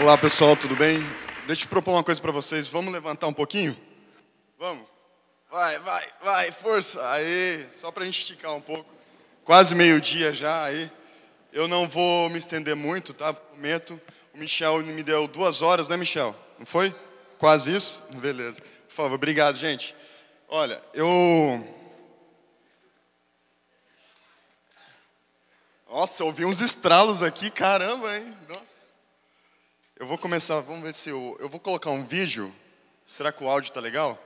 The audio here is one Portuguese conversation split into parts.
Olá pessoal, tudo bem? Deixa eu propor uma coisa para vocês. Vamos levantar um pouquinho? Vamos? Vai, força! Aí, só para a gente esticar um pouco. Quase meio-dia já, aí. Eu não vou me estender muito, tá? Prometo. O Michel me deu 2 horas, né, Michel? Não foi? Quase isso? Beleza. Por favor, obrigado, gente. Olha, Nossa, eu ouvi uns estralos aqui, caramba, hein? Nossa. Eu vou começar, vamos ver se eu vou colocar um vídeo. Será que o áudio tá legal?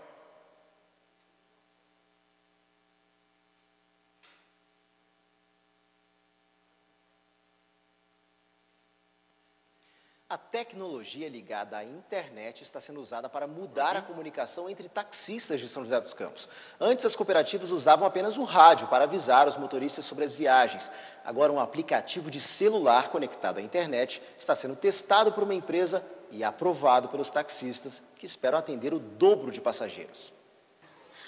A tecnologia ligada à internet está sendo usada para mudar a comunicação entre taxistas de São José dos Campos. Antes, as cooperativas usavam apenas o rádio para avisar os motoristas sobre as viagens. Agora, um aplicativo de celular conectado à internet está sendo testado por uma empresa e aprovado pelos taxistas, que esperam atender o dobro de passageiros.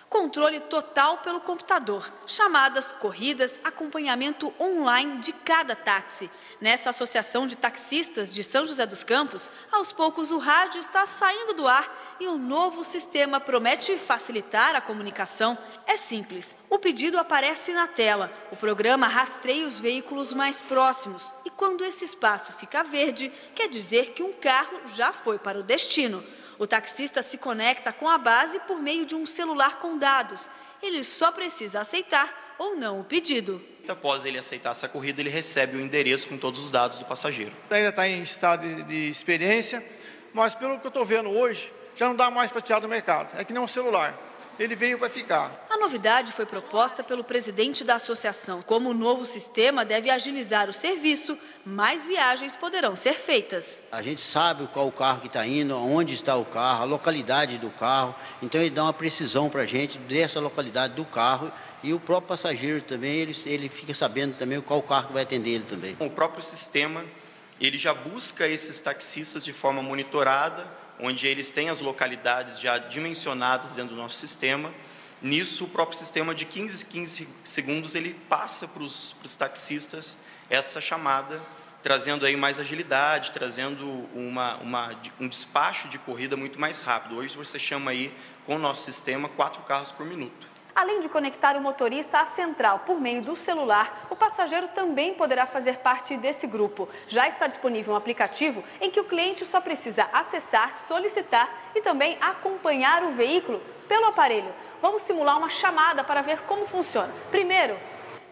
Controle total pelo computador, chamadas, corridas, acompanhamento online de cada táxi. Nessa associação de taxistas de São José dos Campos, aos poucos o rádio está saindo do ar e o novo sistema promete facilitar a comunicação. É simples, o pedido aparece na tela, o programa rastreia os veículos mais próximos e quando esse espaço fica verde, quer dizer que um carro já foi para o destino. O taxista se conecta com a base por meio de um celular com dados. Ele só precisa aceitar ou não o pedido. Após ele aceitar essa corrida, ele recebe o endereço com todos os dados do passageiro. Ainda está em estado de experiência, mas pelo que eu estou vendo hoje, já não dá mais para tirar do mercado. É que nem um celular. Ele veio para ficar. A novidade foi proposta pelo presidente da associação. Como o novo sistema deve agilizar o serviço, mais viagens poderão ser feitas. A gente sabe qual o carro que está indo, onde está o carro, a localidade do carro. Então ele dá uma precisão para a gente dessa localidade do carro. E o próprio passageiro também, ele fica sabendo também qual o carro que vai atender ele também. O próprio sistema, ele já busca esses taxistas de forma monitorada, onde eles têm as localidades já dimensionadas dentro do nosso sistema. Nisso, o próprio sistema de 15 segundos, ele passa para os taxistas essa chamada, trazendo aí mais agilidade, trazendo um despacho de corrida muito mais rápido. Hoje você chama aí, com o nosso sistema, 4 carros por minuto. Além de conectar o motorista à central por meio do celular, o passageiro também poderá fazer parte desse grupo. Já está disponível um aplicativo em que o cliente só precisa acessar, solicitar e também acompanhar o veículo pelo aparelho. Vamos simular uma chamada para ver como funciona. Primeiro,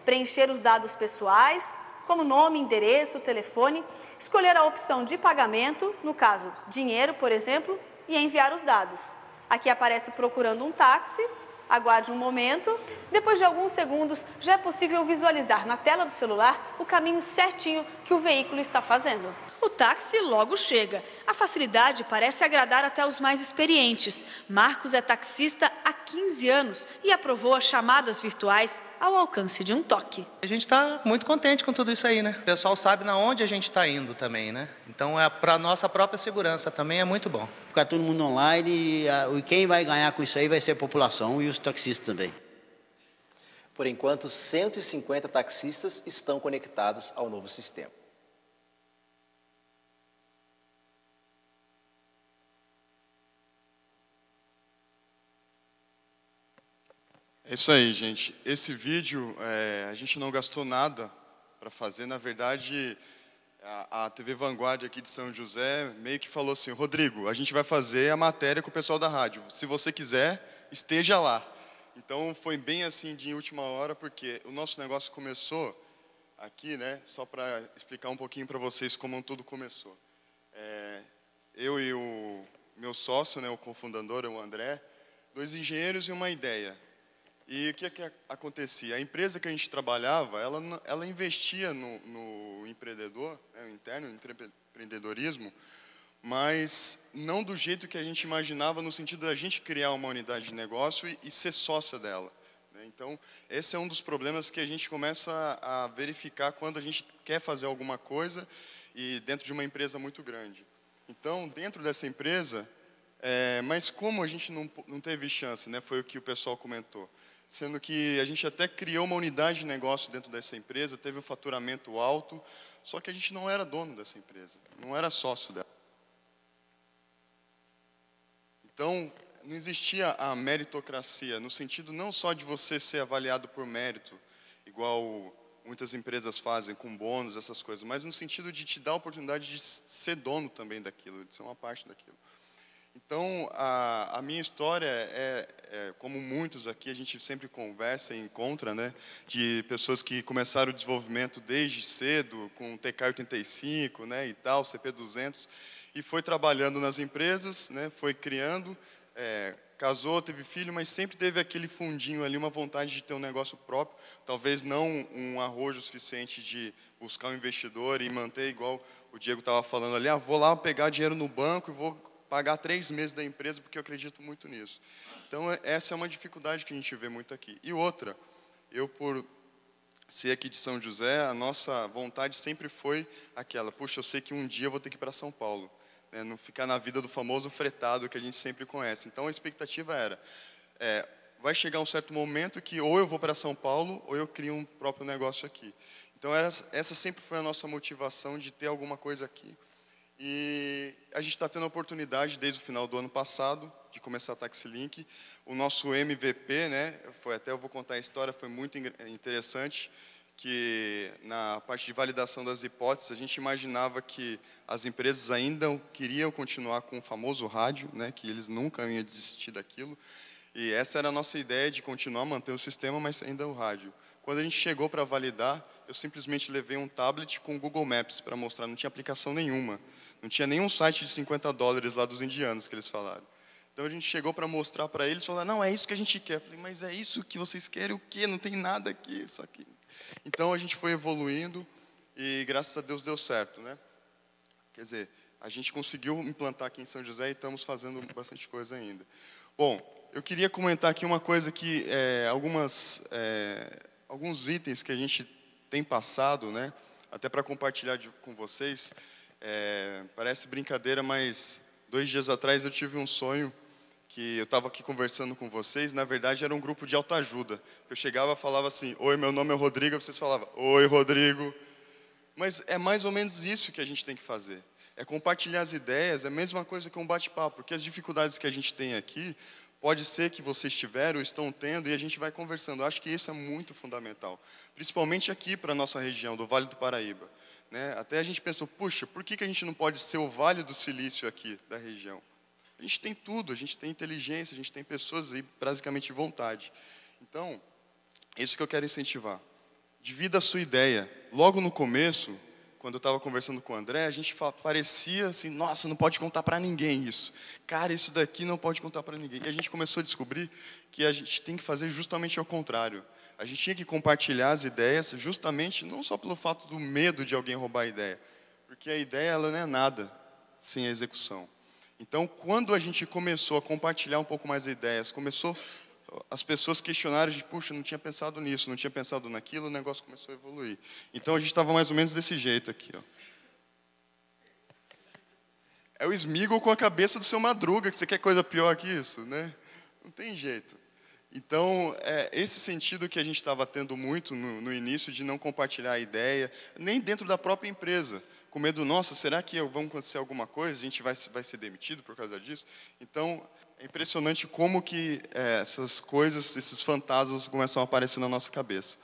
preencher os dados pessoais, como nome, endereço, telefone, escolher a opção de pagamento, no caso, dinheiro, por exemplo, e enviar os dados. Aqui aparece procurando um táxi. Aguarde um momento. Depois de alguns segundos, já é possível visualizar na tela do celular o caminho certinho que o veículo está fazendo. O táxi logo chega. A facilidade parece agradar até os mais experientes. Marcos é taxista há 15 anos e aprovou as chamadas virtuais ao alcance de um toque. A gente está muito contente com tudo isso aí, né? O pessoal sabe na onde a gente está indo também, né? Então, para a nossa própria segurança também é muito bom. Ficar todo mundo online e quem vai ganhar com isso aí vai ser a população e os taxistas também. Por enquanto, 150 taxistas estão conectados ao novo sistema. É isso aí, gente. Esse vídeo, a gente não gastou nada para fazer. Na verdade, a TV Vanguardia aqui de São José meio que falou assim: Rodrigo, a gente vai fazer a matéria com o pessoal da rádio. Se você quiser, esteja lá. Então, foi bem assim de última hora, porque o nosso negócio começou aqui, né? Só para explicar um pouquinho para vocês como tudo começou. Eu e o meu sócio, né, o cofundador, o André, 2 engenheiros e uma ideia. E o que acontecia? A empresa que a gente trabalhava, ela investia no empreendedor, né, no interno, no empreendedorismo, mas não do jeito que a gente imaginava, no sentido da gente criar uma unidade de negócio e ser sócia dela. Né? Então, esse é um dos problemas que a gente começa a verificar quando a gente quer fazer alguma coisa e dentro de uma empresa muito grande. Então, dentro dessa empresa, mas como a gente não teve chance, né, foi o que o pessoal comentou, sendo que a gente até criou uma unidade de negócio dentro dessa empresa, teve um faturamento alto, só que a gente não era dono dessa empresa, não era sócio dela. Então, não existia a meritocracia, no sentido não só de você ser avaliado por mérito, igual muitas empresas fazem com bônus, essas coisas, mas no sentido de te dar a oportunidade de ser dono também daquilo, de ser uma parte daquilo. Então, a minha história como muitos aqui, a gente sempre conversa e encontra, né, de pessoas que começaram o desenvolvimento desde cedo, com TK-85, né, e tal, CP200, e foi trabalhando nas empresas, né, foi criando, casou, teve filho, mas sempre teve aquele fundinho ali, uma vontade de ter um negócio próprio, talvez não um arrojo suficiente de buscar um investidor e manter, igual o Diego estava falando ali, vou lá pegar dinheiro no banco e vou pagar 3 meses da empresa, porque eu acredito muito nisso. Então, essa é uma dificuldade que a gente vê muito aqui. E outra, eu por ser aqui de São José, a nossa vontade sempre foi aquela, puxa, eu sei que um dia eu vou ter que ir para São Paulo, né, não ficar na vida do famoso fretado que a gente sempre conhece. Então, a expectativa era, vai chegar um certo momento que ou eu vou para São Paulo, ou eu crio um próprio negócio aqui. Então, essa sempre foi a nossa motivação de ter alguma coisa aqui. E a gente está tendo a oportunidade, desde o final do ano passado, de começar a TaxiLink. O nosso MVP, né, eu vou contar a história, foi muito interessante, que na parte de validação das hipóteses, a gente imaginava que as empresas ainda queriam continuar com o famoso rádio, né, que eles nunca iam desistir daquilo. E essa era a nossa ideia, de continuar a manter o sistema, mas ainda o rádio. Quando a gente chegou para validar, eu simplesmente levei um tablet com o Google Maps para mostrar, não tinha aplicação nenhuma. Não tinha nenhum site de $50 lá dos indianos que eles falaram. Então a gente chegou para mostrar para eles, falaram, não, é isso que a gente quer. Eu falei, mas é isso que vocês querem o quê? Não tem nada aqui, só que... Então a gente foi evoluindo e graças a Deus deu certo, né? Quer dizer, a gente conseguiu implantar aqui em São José e estamos fazendo bastante coisa ainda. Bom, eu queria comentar aqui uma coisa que alguns itens que a gente tem passado, né? Até para compartilhar com vocês. Parece brincadeira, mas 2 dias atrás eu tive um sonho que eu estava aqui conversando com vocês, na verdade era um grupo de autoajuda. Eu chegava e falava assim, oi, meu nome é Rodrigo, vocês falavam, oi, Rodrigo. Mas é mais ou menos isso que a gente tem que fazer. É compartilhar as ideias, é a mesma coisa que um bate-papo, porque as dificuldades que a gente tem aqui, pode ser que vocês tiveram ou estão tendo, e a gente vai conversando. Eu acho que isso é muito fundamental, principalmente aqui para a nossa região, do Vale do Paraíba. Né? Até a gente pensou, puxa, por que a gente não pode ser o Vale do Silício aqui da região? A gente tem tudo, a gente tem inteligência, a gente tem pessoas aí, basicamente vontade. Então, é isso que eu quero incentivar. Divida a sua ideia. Logo no começo, quando eu estava conversando com o André, a gente parecia assim, nossa, não pode contar para ninguém isso. Cara, isso daqui não pode contar para ninguém. E a gente começou a descobrir que a gente tem que fazer justamente ao contrário. A gente tinha que compartilhar as ideias justamente, não só pelo fato do medo de alguém roubar a ideia, porque a ideia ela não é nada sem a execução. Então, quando a gente começou a compartilhar um pouco mais as ideias, as pessoas questionaram de, puxa, não tinha pensado nisso, não tinha pensado naquilo, o negócio começou a evoluir. Então, a gente estava mais ou menos desse jeito aqui. Ó. É o Smigol com a cabeça do seu Madruga, que você quer coisa pior que isso, né? Não tem jeito. Então, esse sentido que a gente estava tendo muito no início, de não compartilhar a ideia, nem dentro da própria empresa, com medo, nossa, será que vai acontecer alguma coisa, a gente vai ser demitido por causa disso? Então, é impressionante como que essas coisas, esses fantasmas começam a aparecer na nossa cabeça.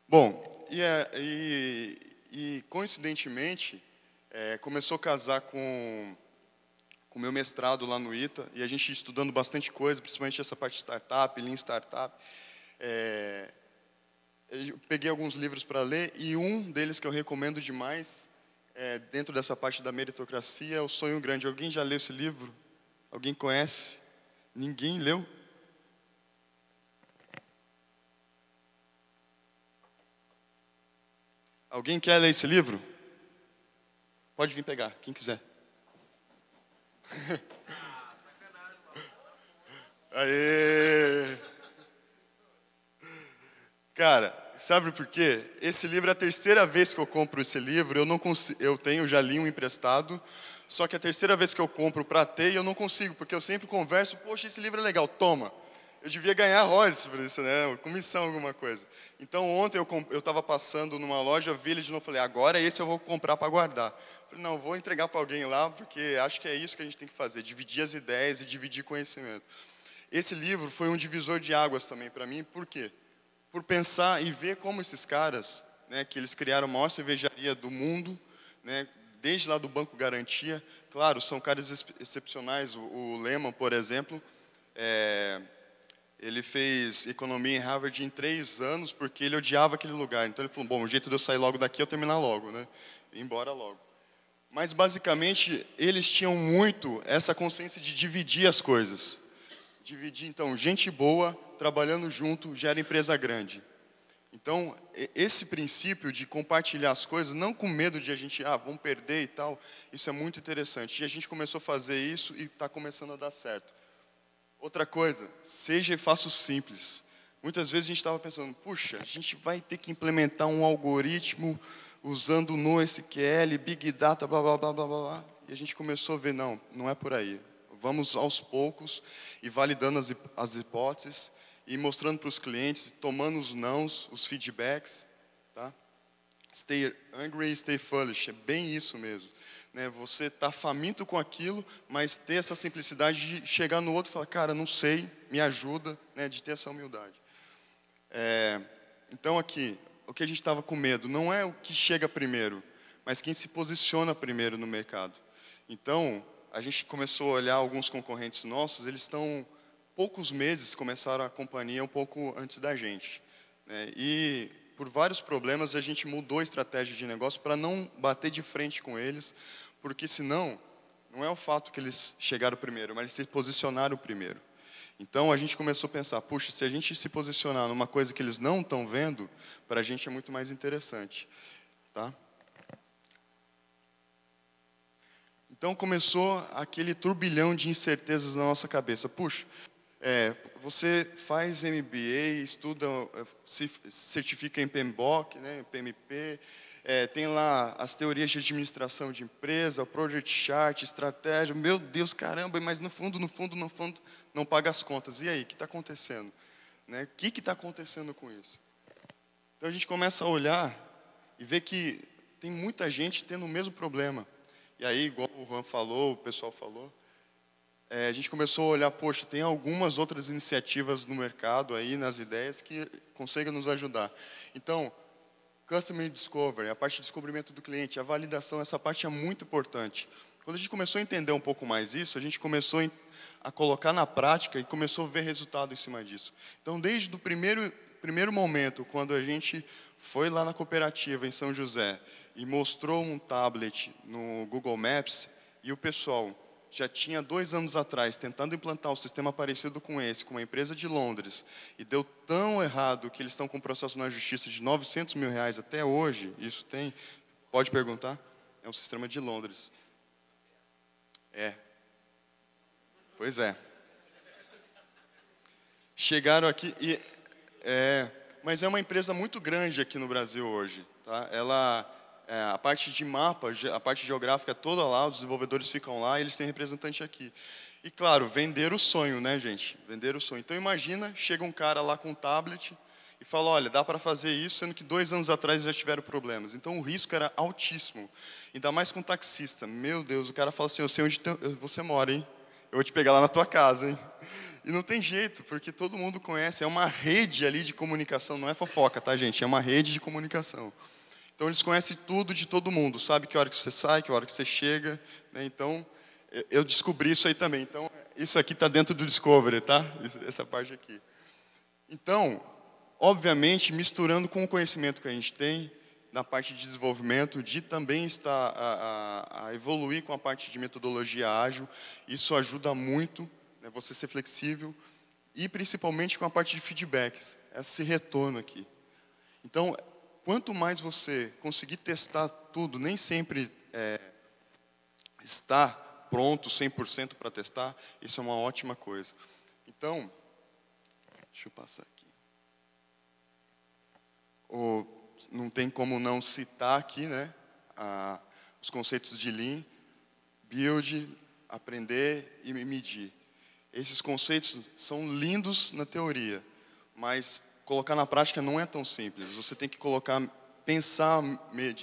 Bom, e coincidentemente, começou a casar com o meu mestrado lá no ITA, e a gente estudando bastante coisa, principalmente essa parte de startup, Lean Startup. Eu peguei alguns livros para ler, e um deles que eu recomendo demais, dentro dessa parte da meritocracia, é O Sonho Grande. Alguém já leu esse livro? Alguém conhece? Ninguém leu? Alguém quer ler esse livro? Pode vir pegar, quem quiser. Aê! Cara, sabe por quê? Esse livro é a 3ª vez que eu compro esse livro. Eu já li um emprestado, só que a 3ª vez que eu compro para ter, eu não consigo, porque eu sempre converso, poxa, esse livro é legal, toma. eu devia ganhar royalties por isso, né? Comissão, alguma coisa. Então, ontem eu estava passando numa loja, vi ele de novo, falei, agora esse eu vou comprar para guardar. Falei, não, vou entregar para alguém lá, porque acho que é isso que a gente tem que fazer, dividir as ideias e dividir conhecimento. Esse livro foi um divisor de águas também para mim, por quê? Por pensar e ver como esses caras, né, que eles criaram a maior cervejaria do mundo, né, desde lá do Banco Garantia, claro, são caras excepcionais, o Lehman, por exemplo, ele fez economia em Harvard em 3 anos, porque ele odiava aquele lugar, então ele falou, bom, o jeito de eu sair logo daqui é eu terminar logo, né, ir embora logo. Mas, basicamente, eles tinham muito essa consciência de dividir as coisas. Dividir, então, gente boa, trabalhando junto, gera empresa grande. Então, esse princípio de compartilhar as coisas, não com medo de a gente, vamos perder e tal, isso é muito interessante. E a gente começou a fazer isso e está começando a dar certo. Outra coisa, seja e faça o simples. Muitas vezes a gente estava pensando, puxa, a gente vai ter que implementar um algoritmo usando NoSQL, Big Data, blá, blá, blá, blá, blá. E a gente começou a ver, não é por aí. Vamos aos poucos e validando as hipóteses e mostrando para os clientes, tomando os nãos, os feedbacks. Tá? Stay hungry, stay foolish, é bem isso mesmo. Né? Você está faminto com aquilo, mas ter essa simplicidade de chegar no outro e falar, cara, não sei, me ajuda, né? De ter essa humildade. Então aqui, o que a gente estava com medo não é o que chega primeiro, mas quem se posiciona primeiro no mercado. Então, a gente começou a olhar alguns concorrentes nossos, eles estão poucos meses, começaram a companhia um pouco antes da gente. Né? E por vários problemas a gente mudou a estratégia de negócio para não bater de frente com eles, porque senão, não é o fato que eles chegaram primeiro, mas eles se posicionaram primeiro. Então a gente começou a pensar, puxa, se a gente se posicionar numa coisa que eles não estão vendo, para a gente é muito mais interessante. Tá? Então começou aquele turbilhão de incertezas na nossa cabeça. Puxa, você faz MBA, estuda, se certifica em PMBOK, né, PMP, tem lá as teorias de administração de empresa, Project Chart, estratégia. Meu Deus, caramba, mas no fundo, não paga as contas. E aí, o que está acontecendo? Né? O que está acontecendo com isso? Então a gente começa a olhar e ver que tem muita gente tendo o mesmo problema. E aí, igual o Juan falou, o pessoal falou, a gente começou a olhar, poxa, tem algumas outras iniciativas no mercado aí, nas ideias, que conseguem nos ajudar. Então, Customer Discovery, a parte de descobrimento do cliente, a validação, essa parte é muito importante. Quando a gente começou a entender um pouco mais isso, a gente começou a colocar na prática e começou a ver resultado em cima disso. Então, desde o primeiro momento, quando a gente foi lá na cooperativa em São José e mostrou um tablet no Google Maps, e o pessoal já tinha 2 anos atrás tentando implantar um sistema parecido com esse, com uma empresa de Londres, e deu tão errado que eles estão com um processo na justiça de R$900 mil até hoje, isso tem, pode perguntar, é um sistema de Londres. Pois é. Chegaram aqui e... mas é uma empresa muito grande aqui no Brasil hoje. Tá? A parte de mapa, a parte geográfica é toda lá, os desenvolvedores ficam lá e eles têm representante aqui. E, claro, vender o sonho, né, gente? Vender o sonho. Então, imagina, chega um cara lá com um tablet e fala, olha, dá para fazer isso, sendo que 2 anos atrás já tiveram problemas. Então, o risco era altíssimo. Ainda mais com um taxista. Meu Deus, o cara fala assim, eu sei onde você mora, hein? Eu vou te pegar lá na tua casa, hein? E não tem jeito, porque todo mundo conhece. É uma rede ali de comunicação, não é fofoca, tá, gente? É uma rede de comunicação. Então, eles conhecem tudo de todo mundo. Sabe que hora que você sai, que hora que você chega. Né? Então, eu descobri isso aí também. Então, isso aqui está dentro do Discovery, tá? Essa parte aqui. Então, obviamente, misturando com o conhecimento que a gente tem, na parte de desenvolvimento, de também estar a evoluir com a parte de metodologia ágil, isso ajuda muito, né, você ser flexível, e principalmente com a parte de feedbacks, esse retorno aqui. Então, quanto mais você conseguir testar tudo, nem sempre está pronto 100% para testar, isso é uma ótima coisa. Então, deixa eu passar aqui. Não tem como não citar aqui, né, os conceitos de Lean, build, aprender e medir. esses conceitos são lindos na teoria, mas colocar na prática não é tão simples. Você tem que pensar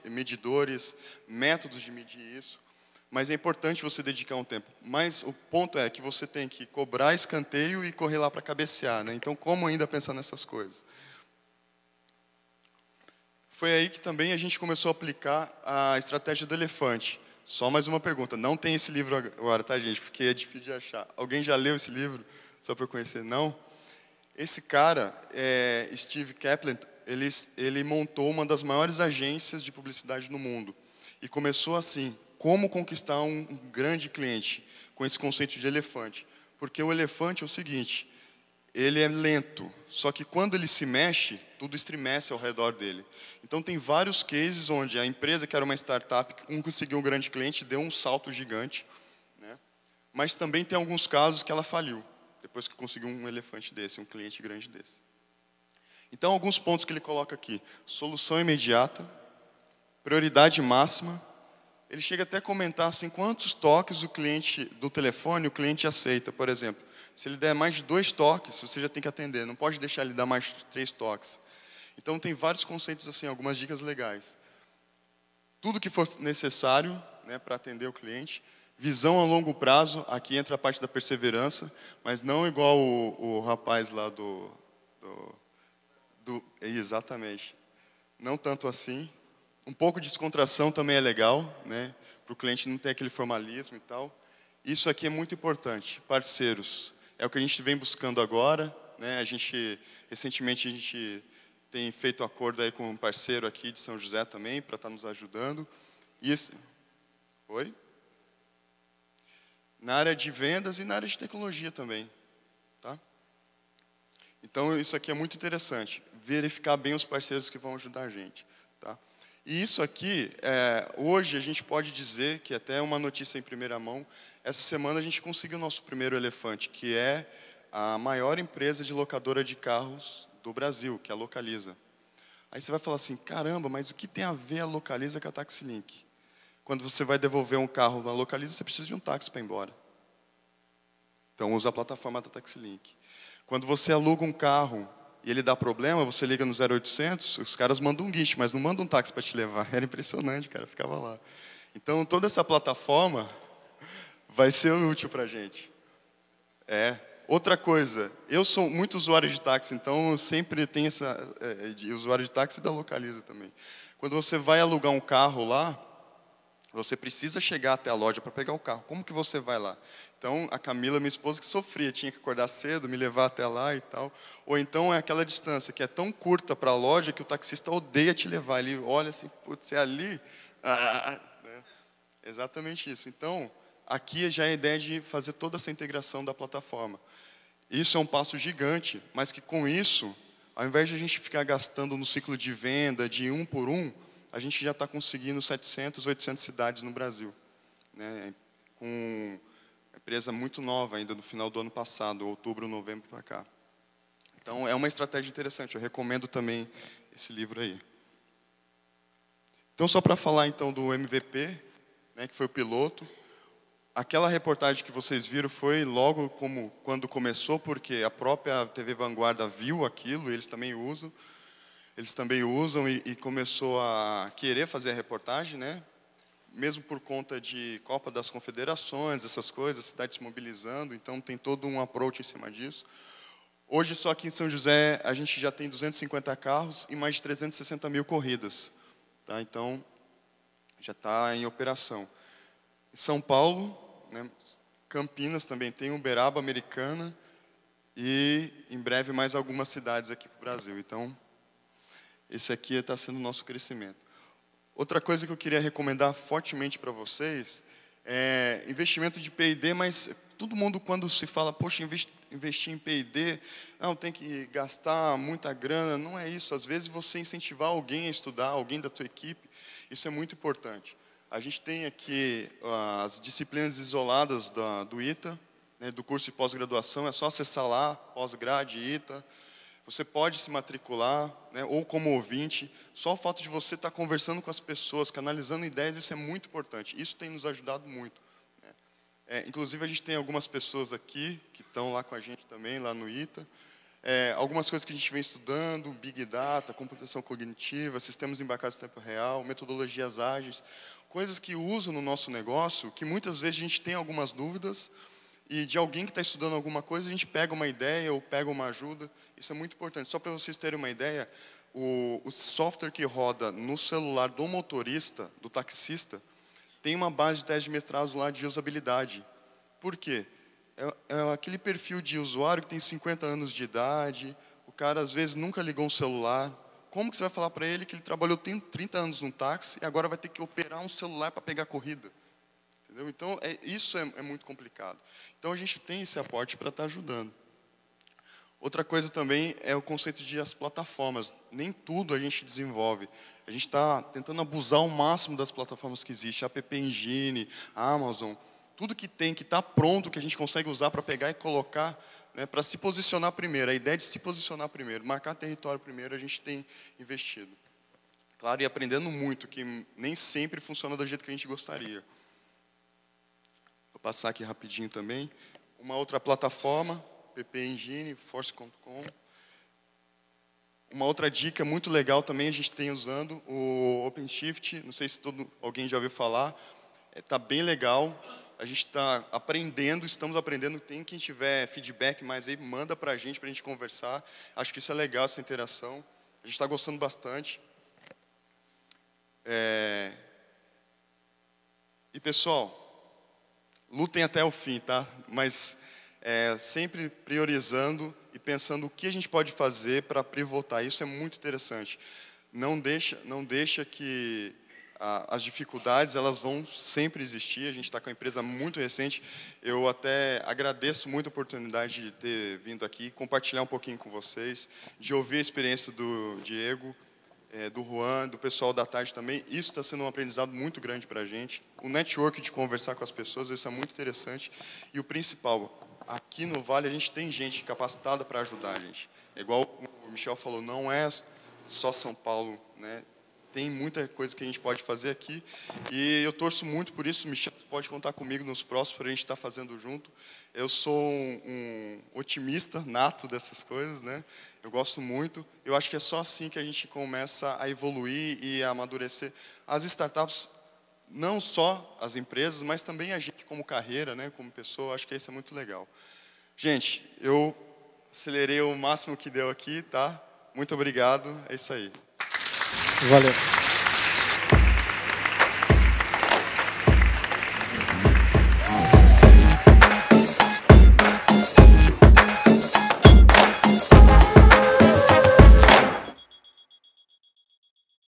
medidores, métodos de medir isso, mas é importante você dedicar um tempo. Mas o ponto é que você tem que cobrar escanteio e correr lá para cabecear, né? Então, como ainda pensar nessas coisas? Foi aí que também a gente começou a aplicar a estratégia do elefante. Só mais uma pergunta. Não tem esse livro agora, tá, gente? Porque é difícil de achar. Alguém já leu esse livro? Só para eu conhecer? Não? Esse cara, Steve Kaplan, ele montou uma das maiores agências de publicidade no mundo. E começou assim, como conquistar um grande cliente, com esse conceito de elefante. Porque o elefante é o seguinte, ele é lento, só que quando ele se mexe, tudo estremece ao redor dele. Então tem vários cases onde a empresa, que era uma startup, que conseguiu um grande cliente, deu um salto gigante, né? Mas também tem alguns casos que ela faliu, depois que conseguiu um elefante desse, um cliente grande desse. Então, alguns pontos que ele coloca aqui. Solução imediata, prioridade máxima. Ele chega até a comentar assim, quantos toques do telefone o cliente aceita, por exemplo. Se ele der mais de 2 toques, você já tem que atender. Não pode deixar ele dar mais de 3 toques. Então, tem vários conceitos, assim, algumas dicas legais. Tudo que for necessário, né, para atender o cliente. Visão a longo prazo, aqui entra a parte da perseverança, mas não igual o rapaz lá exatamente. Não tanto assim. Um pouco de descontração também é legal, né, para o cliente não ter aquele formalismo e tal. Isso aqui é muito importante. Parceiros, é o que a gente vem buscando agora, né? Recentemente a gente tem feito acordo aí com um parceiro aqui de São José também, para estar nos ajudando. Isso. Oi? Na área de vendas e na área de tecnologia também, tá? Então, isso aqui é muito interessante, verificar bem os parceiros que vão ajudar a gente, tá? E isso aqui, hoje a gente pode dizer, que até é uma notícia em primeira mão, essa semana a gente conseguiu o nosso primeiro elefante, que é a maior empresa de locadora de carros do Brasil, que é a Localiza. Aí você vai falar assim, caramba, mas o que tem a ver a Localiza com a TaxiLink? Quando você vai devolver um carro na Localiza, você precisa de um táxi para ir embora. Então, usa a plataforma da TaxiLink. Quando você aluga um carro e ele dá problema, você liga no 0800, os caras mandam um guincho, mas não mandam um táxi para te levar. Era impressionante, cara, ficava lá. Então, toda essa plataforma vai ser útil para a gente. Outra coisa, eu sou muito usuário de táxi, então sempre tem de usuário de táxi da Localiza também. Quando você vai alugar um carro lá, você precisa chegar até a loja para pegar o carro. Como que você vai lá? Então, a Camila, minha esposa, que sofria, tinha que acordar cedo, me levar até lá e tal. Ou então é aquela distância que é tão curta para a loja que o taxista odeia te levar. Ele olha assim, putz, é ali? Né? Exatamente isso. Então, aqui já é a ideia de fazer toda essa integração da plataforma. Isso é um passo gigante, mas que com isso, ao invés de a gente ficar gastando no ciclo de venda, de um por um, a gente já está conseguindo 700, 800 cidades no Brasil, né? Com uma empresa muito nova ainda, no final do ano passado, outubro, novembro para cá. Então, é uma estratégia interessante, eu recomendo também esse livro aí. Então, só para falar então do MVP, né, que foi o piloto, aquela reportagem que vocês viram foi logo quando começou, porque a própria TV Vanguarda viu aquilo, eles também usam e começou a querer fazer a reportagem, né? Mesmo por conta de Copa das Confederações, essas coisas, a cidade se mobilizando, então tem todo um approach em cima disso. Hoje, só aqui em São José, a gente já tem 250 carros e mais de 360 mil corridas, tá? Então, já está em operação. Em São Paulo, né, Campinas também tem, Uberaba, Americana e, em breve, mais algumas cidades aqui para o Brasil. Então, esse aqui está sendo o nosso crescimento. Outra coisa que eu queria recomendar fortemente para vocês é investimento de P&D, mas todo mundo, quando se fala, poxa, investir em P&D, não, tem que gastar muita grana, não é isso. Às vezes, você incentivar alguém a estudar, alguém da tua equipe, isso é muito importante. A gente tem aqui as disciplinas isoladas do ITA, né, do curso de pós-graduação, é só acessar lá, pós-grade, ITA. Você pode se matricular, né, ou como ouvinte. Só o fato de você estar conversando com as pessoas, canalizando ideias, isso é muito importante. Isso tem nos ajudado muito, né. Inclusive, a gente tem algumas pessoas aqui que estão lá com a gente também, lá no ITA. Algumas coisas que a gente vem estudando, Big Data, computação cognitiva, sistemas embarcados em tempo real, metodologias ágeis, coisas que usam no nosso negócio, que muitas vezes a gente tem algumas dúvidas, e de alguém que está estudando alguma coisa, a gente pega uma ideia ou pega uma ajuda. Isso é muito importante. Só para vocês terem uma ideia, o software que roda no celular do motorista, do taxista, tem uma base de teste de mestrado lá de usabilidade. Por quê? É aquele perfil de usuário que tem 50 anos de idade, o cara às vezes nunca ligou um celular. Como que você vai falar para ele que ele trabalhou 30 anos num táxi e agora vai ter que operar um celular para pegar corrida? Entendeu? Então, isso é muito complicado. Então, a gente tem esse aporte para estar ajudando. Outra coisa também é o conceito de as plataformas. Nem tudo a gente desenvolve. A gente está tentando abusar ao máximo das plataformas que existem. App Engine, Amazon, tudo que tem, que está pronto, que a gente consegue usar para pegar e colocar, né, para se posicionar primeiro. A ideia de se posicionar primeiro, marcar território primeiro, a gente tem investido. Claro, e aprendendo muito, que nem sempre funciona do jeito que a gente gostaria. Vou passar aqui rapidinho também. Uma outra plataforma, App Engine, Force.com. Uma outra dica muito legal também, a gente tem usando o OpenShift, não sei se alguém já ouviu falar, está bem legal, a gente está aprendendo, estamos aprendendo, tem quem tiver feedback mais aí, manda para a gente conversar, acho que isso é legal, essa interação, a gente está gostando bastante. E pessoal, lutem até o fim, tá? Mas sempre priorizando e pensando o que a gente pode fazer para pivotar. Isso é muito interessante. Não deixa que as dificuldades elas vão sempre existir. A gente está com a empresa muito recente. Eu até agradeço muito a oportunidade de ter vindo aqui, compartilhar um pouquinho com vocês, de ouvir a experiência do Diego, do Juan, do pessoal da tarde também. Isso está sendo um aprendizado muito grande para a gente. O network de conversar com as pessoas, isso é muito interessante. E o principal, aqui no Vale a gente tem gente capacitada para ajudar a gente. Igual o Michel falou, não é só São Paulo, né? Tem muita coisa que a gente pode fazer aqui. E eu torço muito por isso. Michel, você pode contar comigo nos próximos para a gente estar fazendo junto. Eu sou um otimista nato dessas coisas, né? Eu gosto muito. Eu acho que é só assim que a gente começa a evoluir e a amadurecer. As startups, não só as empresas, mas também a gente como carreira, né? Como pessoa, acho que isso é muito legal. Gente, eu acelerei o máximo que deu aqui, tá? Muito obrigado. É isso aí. Valeu.